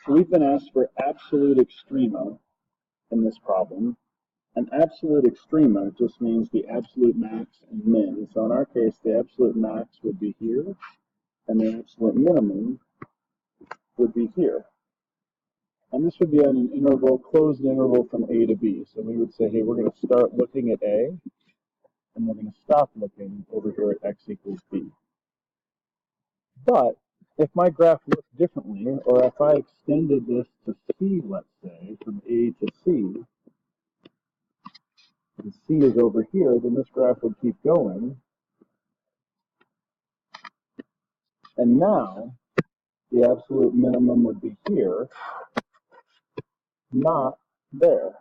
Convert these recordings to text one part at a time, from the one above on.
So we've been asked for absolute extrema in this problem. And absolute extrema just means the absolute max and min. So in our case, the absolute max would be here, and the absolute minimum would be here. And this would be on an interval, closed interval from A to B. So we would say, hey, we're going to start looking at A, and we're going to stop looking over here at x equals B. But if my graph looked differently, or if I extended this to C, let's say, from A to C, and C is over here, then this graph would keep going. And now, the absolute minimum would be here, not there.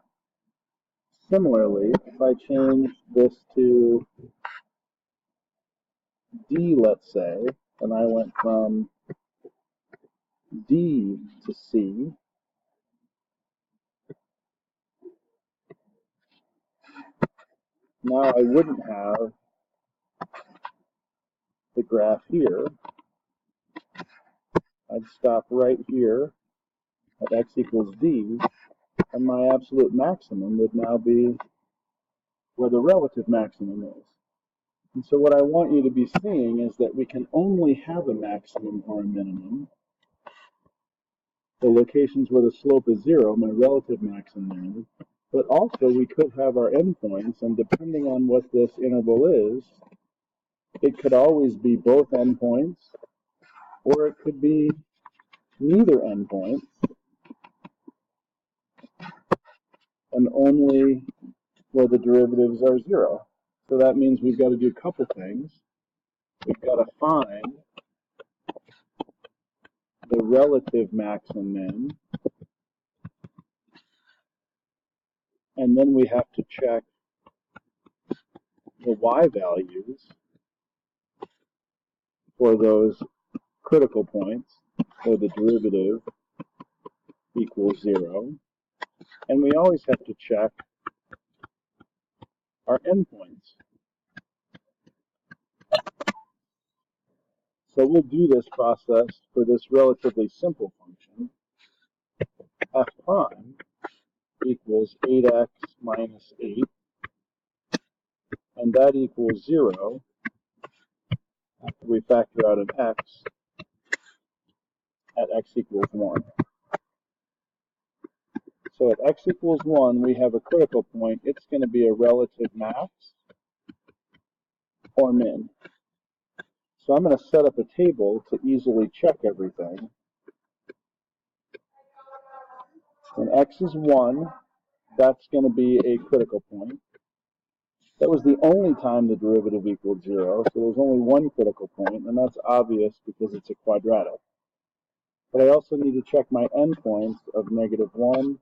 Similarly, if I change this to D, let's say, and I went from D to C, now I wouldn't have the graph here. I'd stop right here at x equals D, and my absolute maximum would now be where the relative maximum is. And so what I want you to be seeing is that we can only have a maximum or a minimum. The locations where the slope is 0, my relative maximum, but also we could have our endpoints, and depending on what this interval is, it could always be both endpoints, or it could be neither endpoint, and only where the derivatives are 0. So that means we've got to do a couple things. We've got to find the relative max and min, and then we have to check the y values for those critical points, where the derivative equals 0. And we always have to check our endpoints. So we'll do this process for this relatively simple function. F prime equals 8x minus 8, and that equals 0 after we factor out an x at x equals 1. So at x equals 1, we have a critical point. It's going to be a relative max or min. So I'm going to set up a table to easily check everything. When x is 1, that's going to be a critical point. That was the only time the derivative equaled 0, so there's only one critical point, and that's obvious because it's a quadratic. But I also need to check my endpoints of negative 1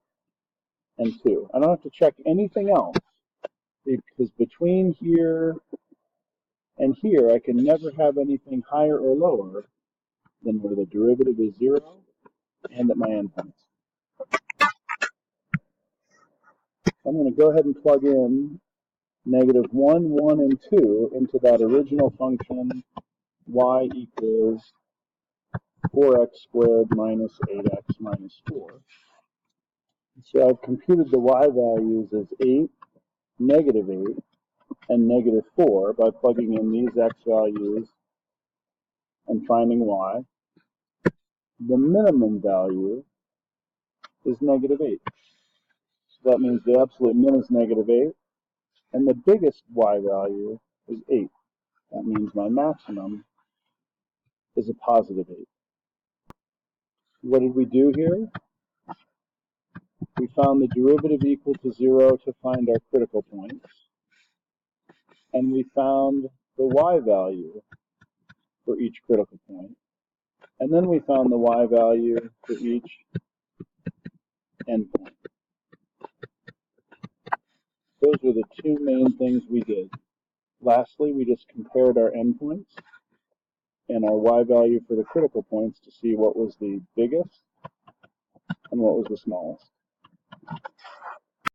and 2. I don't have to check anything else, because between here and here, I can never have anything higher or lower than where the derivative is 0 and at my endpoints. I'm going to go ahead and plug in negative 1, 1, and 2 into that original function y equals 4x squared minus 8x minus 4. So I've computed the y values as 8, negative 8, and negative 4 by plugging in these x values and finding y. The minimum value is negative 8. So that means the absolute min is negative 8, and the biggest y value is 8. That means my maximum is a positive 8. What did we do here? We found the derivative equal to 0 to find our critical points, and we found the y value for each critical point, and then we found the y value for each endpoint. Those were the two main things we did. Lastly, we just compared our endpoints and our y value for the critical points to see what was the biggest and what was the smallest.